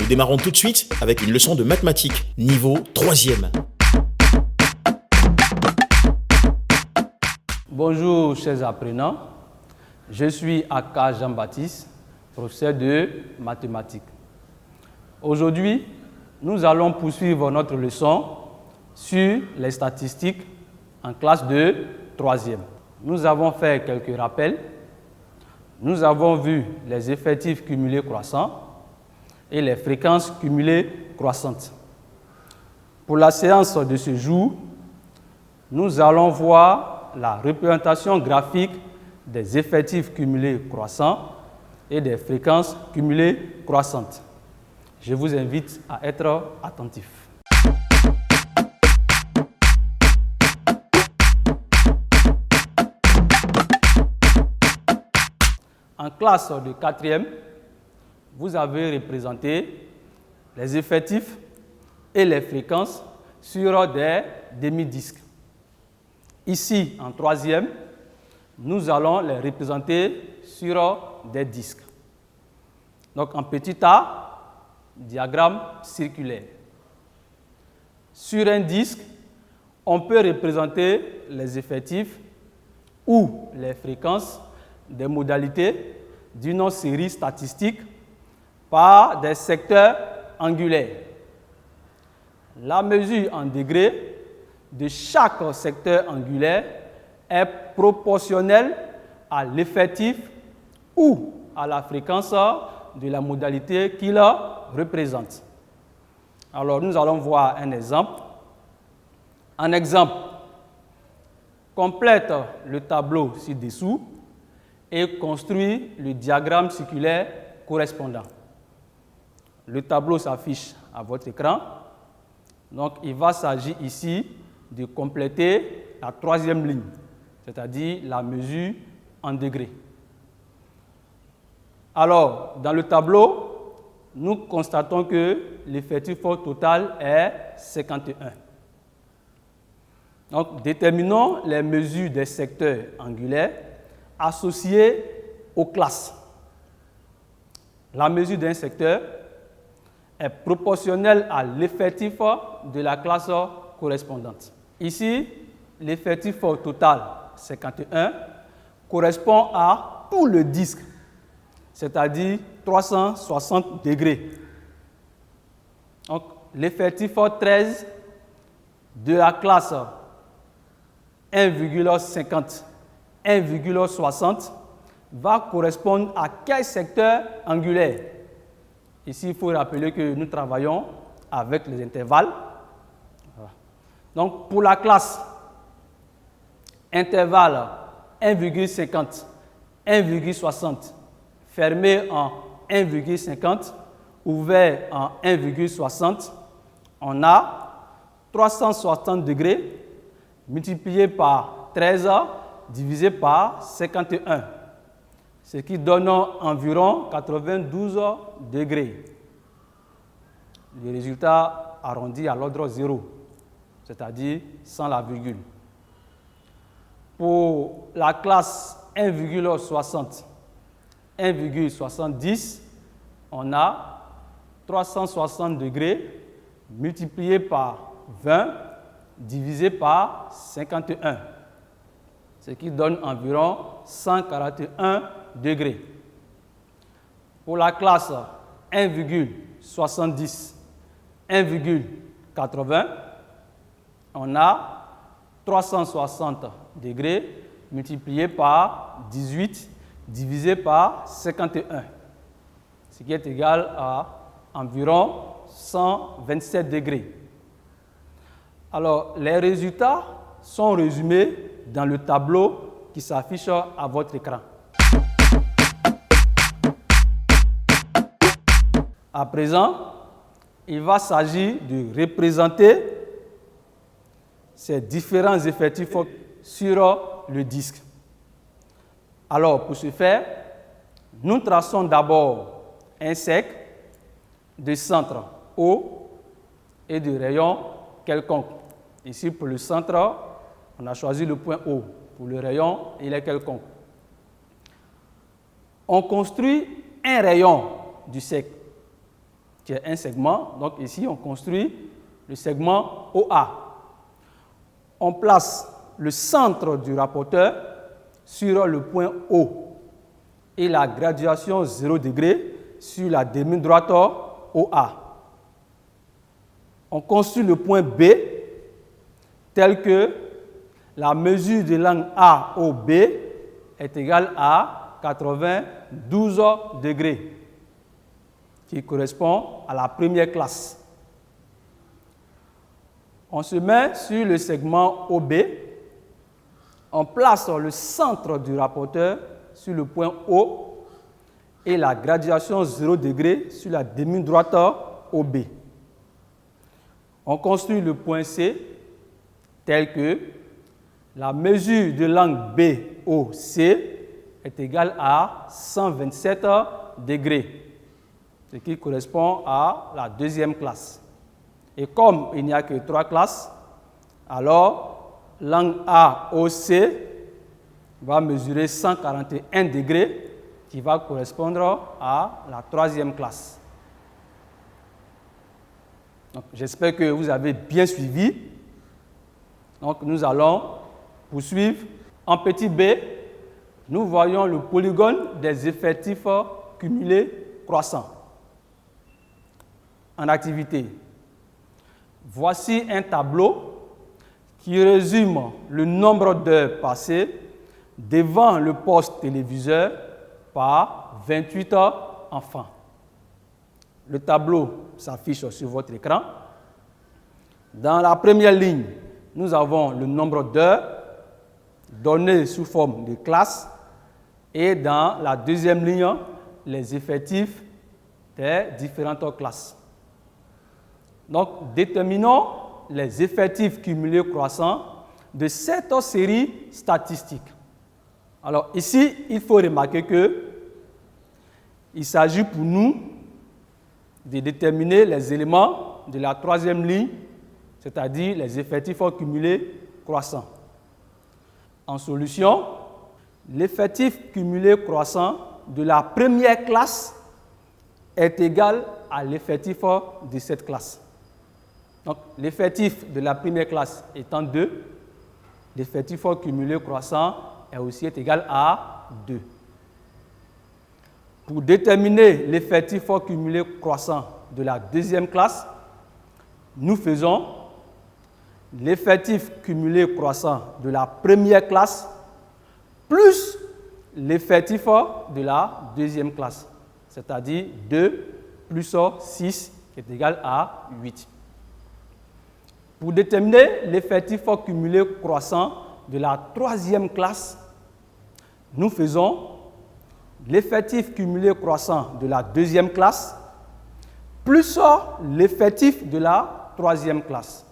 Nous démarrons tout de suite avec une leçon de mathématiques, niveau 3e. Bonjour chers apprenants, je suis Aka Jean-Baptiste, professeur de mathématiques. Aujourd'hui, nous allons poursuivre notre leçon sur les statistiques en classe de 3e. Nous avons fait quelques rappels. Nous avons vu les effectifs cumulés croissants et les fréquences cumulées croissantes. Pour la séance de ce jour, nous allons voir la représentation graphique des effectifs cumulés croissants et des fréquences cumulées croissantes. Je vous invite à être attentifs. En classe de 4e, vous avez représenté les effectifs et les fréquences sur des demi-disques. Ici, en 3e, nous allons les représenter sur des disques. Donc, en petit a, diagramme circulaire. Sur un disque, on peut représenter les effectifs ou les fréquences des modalités d'une série statistique par des secteurs angulaires. La mesure en degrés de chaque secteur angulaire est proportionnelle à l'effectif ou à la fréquence de la modalité qu'il représente. Alors, nous allons voir un exemple. En exemple, complète le tableau ci-dessous et construit le diagramme circulaire correspondant. Le tableau s'affiche à votre écran. Donc, il va s'agir ici de compléter la 3e ligne, c'est-à-dire la mesure en degrés. Alors, dans le tableau, nous constatons que l'effectif total est 51. Donc, déterminons les mesures des secteurs angulaires associés aux classes. La mesure d'un secteur est proportionnelle à l'effectif de la classe correspondante. Ici, l'effectif total 51 correspond à tout le disque, c'est-à-dire 360 degrés. Donc, l'effectif 13 de la classe 1,50, 1,60 va correspondre à quel secteur angulaire? Ici, il faut rappeler que nous travaillons avec les intervalles. Voilà. Donc, pour la classe, intervalle 1,50, 1,60, fermé en 1,50, ouvert en 1,60, on a 360 degrés multiplié par 13 divisé par 51, ce qui donne environ 92 degrés. Le résultat arrondi à l'ordre 0, c'est-à-dire sans la virgule. Pour la classe 1,60, 1,70, on a 360 degrés multiplié par 20 divisé par 51, ce qui donne environ 141 degrés. Pour la classe 1,70, 1,80, on a 360 degrés multiplié par 18 divisé par 51, ce qui est égal à environ 127 degrés. Alors, les résultats sont résumés dans le tableau qui s'affiche à votre écran. À présent, il va s'agir de représenter ces différents effectifs sur le disque. Alors, pour ce faire, nous traçons d'abord un cercle de centre O et de rayon quelconque. Ici, pour le centre, on a choisi le point O. Pour le rayon, il est quelconque. On construit un rayon du cercle. qui est un segment. Donc ici, on construit le segment OA. On place le centre du rapporteur sur le point O et la graduation 0 degré sur la demi-droite OA. On construit le point B tel que la mesure de l'angle AOB est égale à 92 degrés, qui correspond à la première classe. On se met sur le segment OB, on place le centre du rapporteur sur le point O et la graduation 0 degré sur la demi-droite OB. On construit le point C tel que la mesure de l'angle BOC est égale à 127 degrés, ce qui correspond à la deuxième classe. Et comme il n'y a que 3 classes, alors l'angle AOC va mesurer 141 degrés, qui va correspondre à la troisième classe. J'espère que vous avez bien suivi. Donc, nous allons poursuivre. En petit b, nous voyons le polygone des effectifs cumulés croissants. En activité, voici un tableau qui résume le nombre d'heures passées devant le poste téléviseur par 28 enfants. Le tableau s'affiche sur votre écran. Dans la première ligne, nous avons le nombre d'heures donné sous forme de classe et dans la deuxième ligne, les effectifs des différentes classes. Donc, déterminons les effectifs cumulés croissants de cette série statistique. Alors ici, il faut remarquer qu'il s'agit pour nous de déterminer les éléments de la troisième ligne, c'est-à-dire les effectifs cumulés croissants. En solution, l'effectif cumulé croissant de la première classe est égal à l'effectif de cette classe. Donc, l'effectif de la première classe étant 2, l'effectif cumulé croissant est aussi égal à 2. Pour déterminer l'effectif cumulé croissant de la deuxième classe, nous faisons l'effectif cumulé croissant de la première classe plus l'effectif de la deuxième classe, c'est-à-dire 2 plus 6 qui est égal à 8. Pour déterminer l'effectif cumulé croissant de la troisième classe, nous faisons l'effectif cumulé croissant de la deuxième classe plus l'effectif de la troisième classe,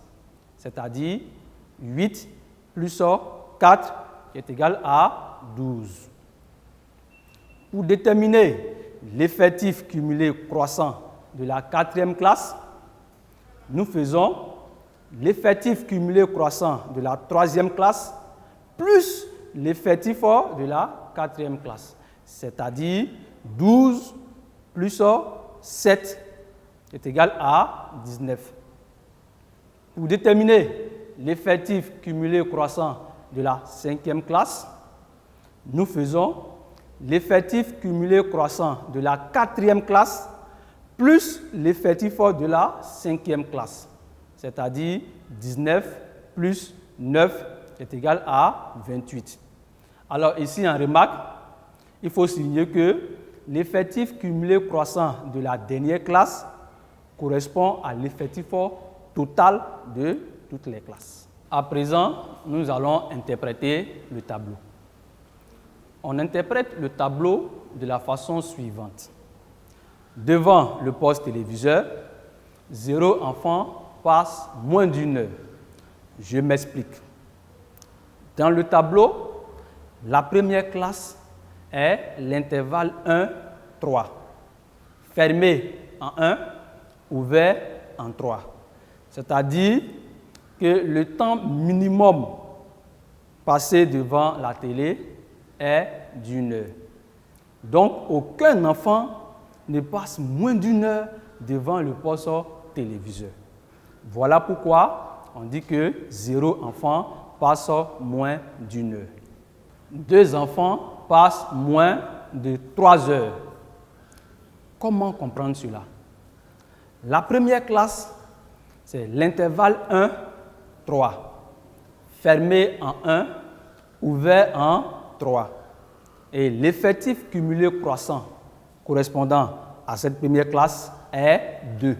c'est-à-dire 8 plus 4 qui est égal à 12. Pour déterminer l'effectif cumulé croissant de la quatrième classe, nous faisons l'effectif cumulé croissant de la troisième classe plus l'effectif de la quatrième classe, c'est-à-dire 12 plus 7 qui est égal à 19. Pour déterminer l'effectif cumulé croissant de la cinquième classe, nous faisons l'effectif cumulé croissant de la quatrième classe plus l'effectif de la cinquième classe, c'est-à-dire 19 plus 9 est égal à 28. Alors ici, en remarque, il faut souligner que l'effectif cumulé croissant de la dernière classe correspond à l'effectif total de toutes les classes. À présent, nous allons interpréter le tableau. On interprète le tableau de la façon suivante. Devant le poste téléviseur, 0 enfant passe moins d'une heure. Je m'explique. Dans le tableau, la première classe est l'intervalle 1, 3. Fermé en 1, ouvert en 3. C'est-à-dire que le temps minimum passé devant la télé est d'1 heure. Donc, aucun enfant ne passe moins d'1 heure devant le poste téléviseur. Voilà pourquoi on dit que 0 enfant passe moins d'1 heure. 2 enfants passent moins de 3 heures. Comment comprendre cela? La première classe, c'est l'intervalle 1, 3. Fermé en 1, ouvert en 3. Et l'effectif cumulé croissant correspondant à cette première classe est 2.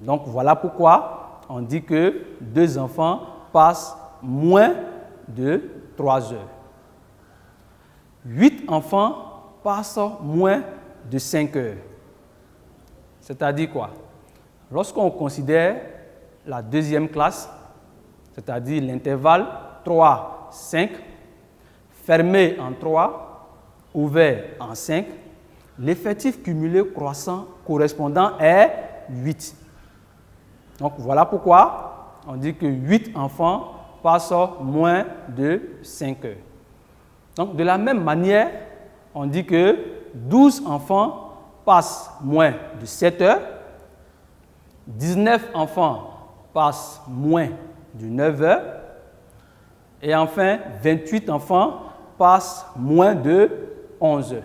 Donc voilà pourquoi on dit que 2 enfants passent moins de 3 heures. 8 enfants passent moins de 5 heures. C'est-à-dire quoi? Lorsqu'on considère la deuxième classe, c'est-à-dire l'intervalle 3, 5, fermé en 3, ouvert en 5, l'effectif cumulé croissant correspondant est 8. Donc voilà pourquoi on dit que 8 enfants passent moins de 5 heures. Donc de la même manière, on dit que 12 enfants passent moins de 7 heures, 19 enfants passent moins de 9 heures, et enfin 28 enfants passent moins de 11 heures.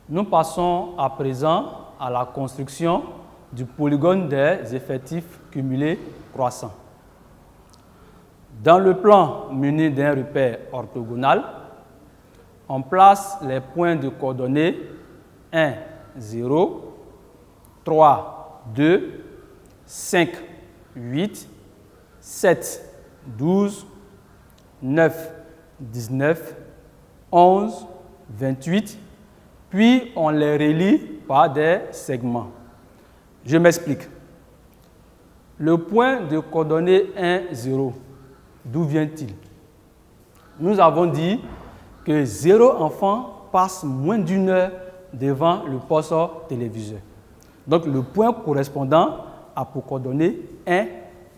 Nous passons à présent à la construction du polygone des effectifs cumulés croissants. Dans le plan muni d'un repère orthogonal, on place les points de coordonnées 1, 0, 3, 2, 5, 8, 7, 12, 9, 19, 11, 28, puis on les relie par des segments. Je m'explique. Le point de coordonnées 1, 0, d'où vient-il? Nous avons dit que 0 enfant passe moins d'1 heure devant le poste téléviseur. Donc le point correspondant a pour coordonnées 1,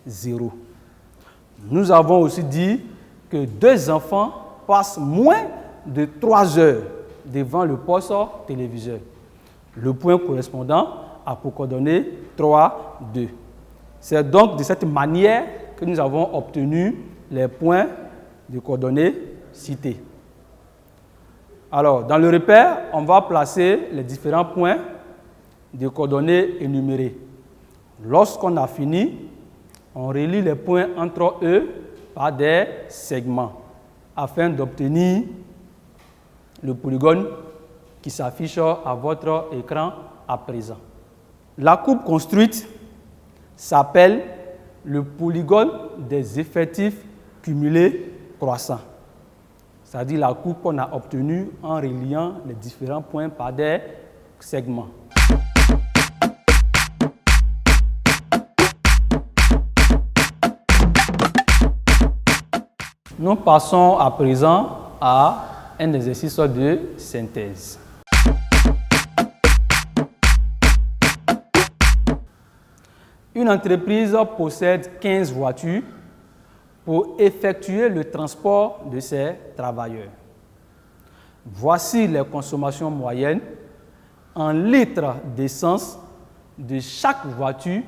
0. Nous avons aussi dit que 2 enfants passent moins de 3 heures devant le poste téléviseur. Le point correspondant a pour coordonnées 3, 2. C'est donc de cette manière que nous avons obtenu les points de coordonnées cités. Alors, dans le repère, on va placer les différents points de coordonnées énumérés. Lorsqu'on a fini, on relie les points entre eux par des segments afin d'obtenir le polygone qui s'affiche à votre écran à présent. La coupe construite s'appelle le polygone des effectifs cumulés croissants. C'est-à-dire la coupe qu'on a obtenue en reliant les différents points par des segments. Nous passons à présent à un exercice de synthèse. Une entreprise possède 15 voitures pour effectuer le transport de ses travailleurs. Voici les consommations moyennes en litres d'essence de chaque voiture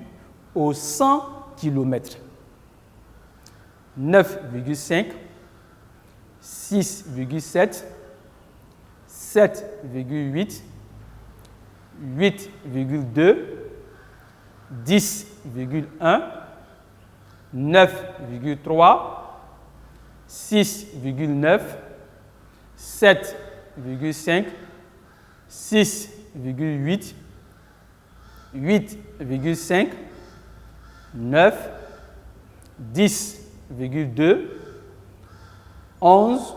aux 100 km. 9,5, 6,7, 7,8, 8,2, 10,1, 9,3, 6,9, 7,5, 6,8, 8,5, 9, 10,2, 11,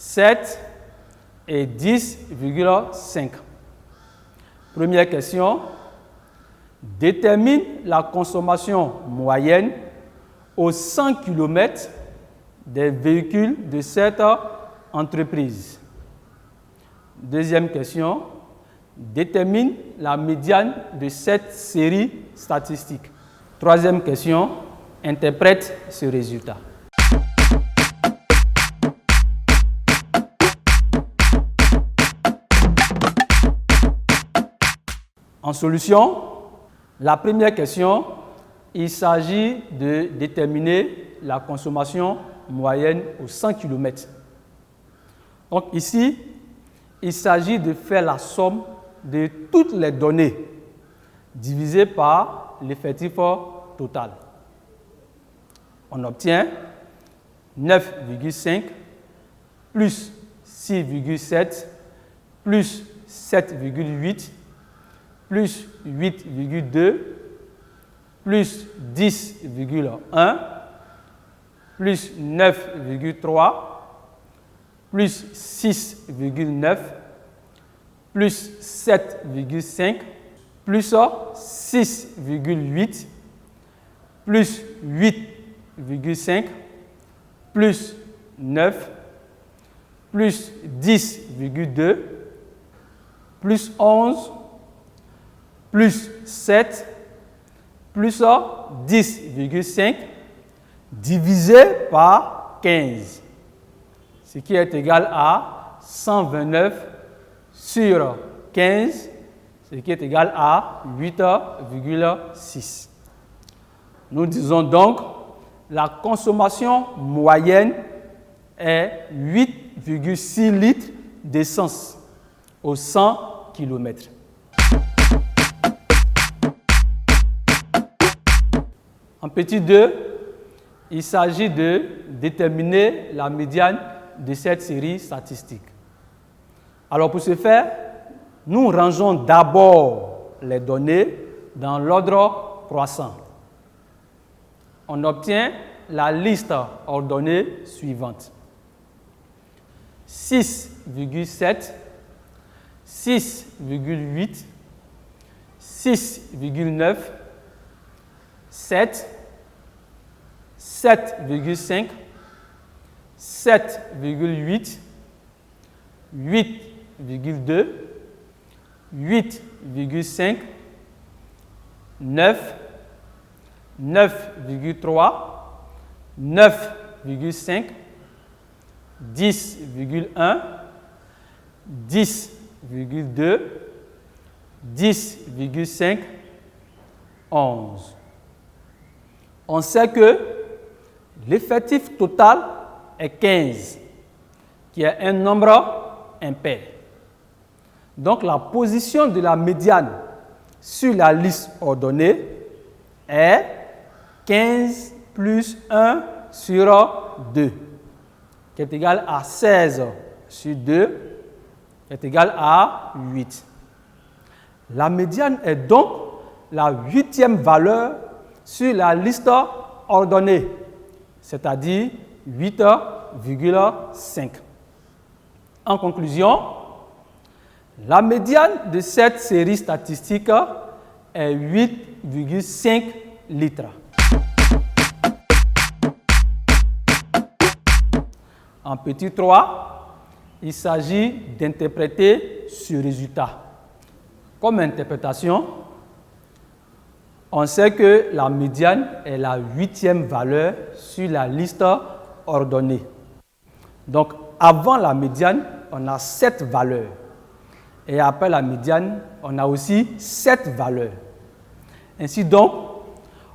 7 et 10,5. Première question. Détermine la consommation moyenne aux 100 km des véhicules de cette entreprise. Deuxième question. Détermine la médiane de cette série statistique. Troisième question. Interprète ce résultat. En solution, la première question, il s'agit de déterminer la consommation moyenne aux 100 km. Donc ici, il s'agit de faire la somme de toutes les données divisées par l'effectif total. On obtient 9,5 plus 6,7 plus 7,8 plus 8,2 plus 10,1 plus 9,3 plus 6,9 plus 7,5 plus 6,8 plus 8,5 plus 9 plus 10,2 plus 11 plus 7 plus 10,5 divisé par 15, ce qui est égal à 129 sur 15, ce qui est égal à 8,6. Nous disons donc la consommation moyenne est 8,6 litres d'essence aux 100 km. En petit 2, il s'agit de déterminer la médiane de cette série statistique. Alors pour ce faire, nous rangeons d'abord les données dans l'ordre croissant. On obtient la liste ordonnée suivante. 6,7, 6,8, 6,9, 7, 7,5, 7,8, 8,2, 8,5, 9, 9,3, 9,5, 10,1, 10,2, 10,5, 11. On sait que l'effectif total est 15, qui est un nombre impair. Donc la position de la médiane sur la liste ordonnée est 15 plus 1 sur 2, qui est égal à 16 sur 2, qui est égal à 8. La médiane est donc la 8e valeur sur la liste ordonnée, c'est-à-dire 8,5. En conclusion, la médiane de cette série statistique est 8,5 litres. En petit 3, il s'agit d'interpréter ce résultat. Comme interprétation, on sait que la médiane est la 8e valeur sur la liste ordonnée. Donc, avant la médiane, on a 7 valeurs. Et après la médiane, on a aussi 7 valeurs. Ainsi donc,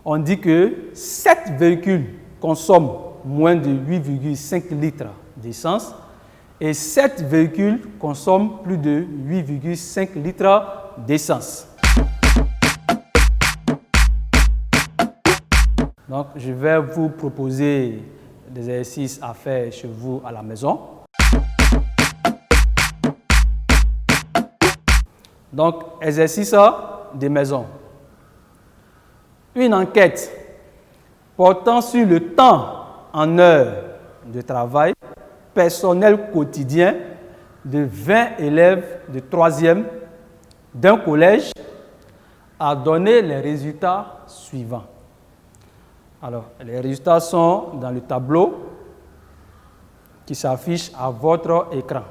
on dit que 7 véhicules consomment moins de 8,5 litres d'essence et 7 véhicules consomment plus de 8,5 litres d'essence. Donc, je vais vous proposer des exercices à faire chez vous à la maison. Donc, exercice de maison. Une enquête portant sur le temps en heures de travail personnel quotidien de 20 élèves de 3e d'un collège a donné les résultats suivants. Alors, les résultats sont dans le tableau qui s'affiche à votre écran.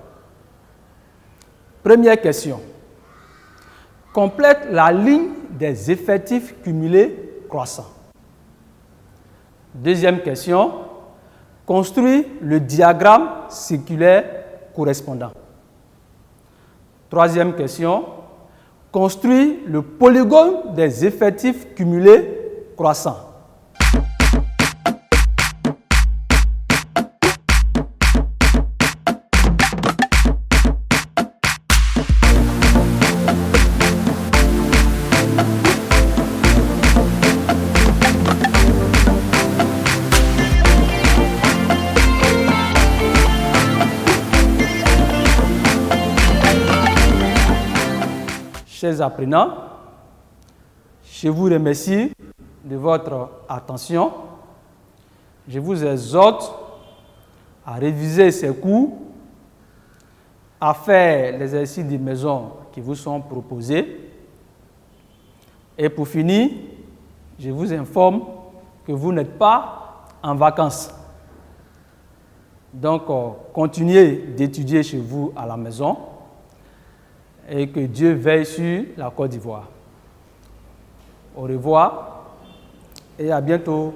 Première question. Complète la ligne des effectifs cumulés croissants. Deuxième question. Construis le diagramme circulaire correspondant. Troisième question. Construis le polygone des effectifs cumulés croissants. Chers apprenants, je vous remercie de votre attention. Je vous exhorte à réviser ces cours, à faire les exercices de maison qui vous sont proposés. Et pour finir, je vous informe que vous n'êtes pas en vacances. Donc, continuez d'étudier chez vous à la maison. Et que Dieu veille sur la Côte d'Ivoire. Au revoir et à bientôt.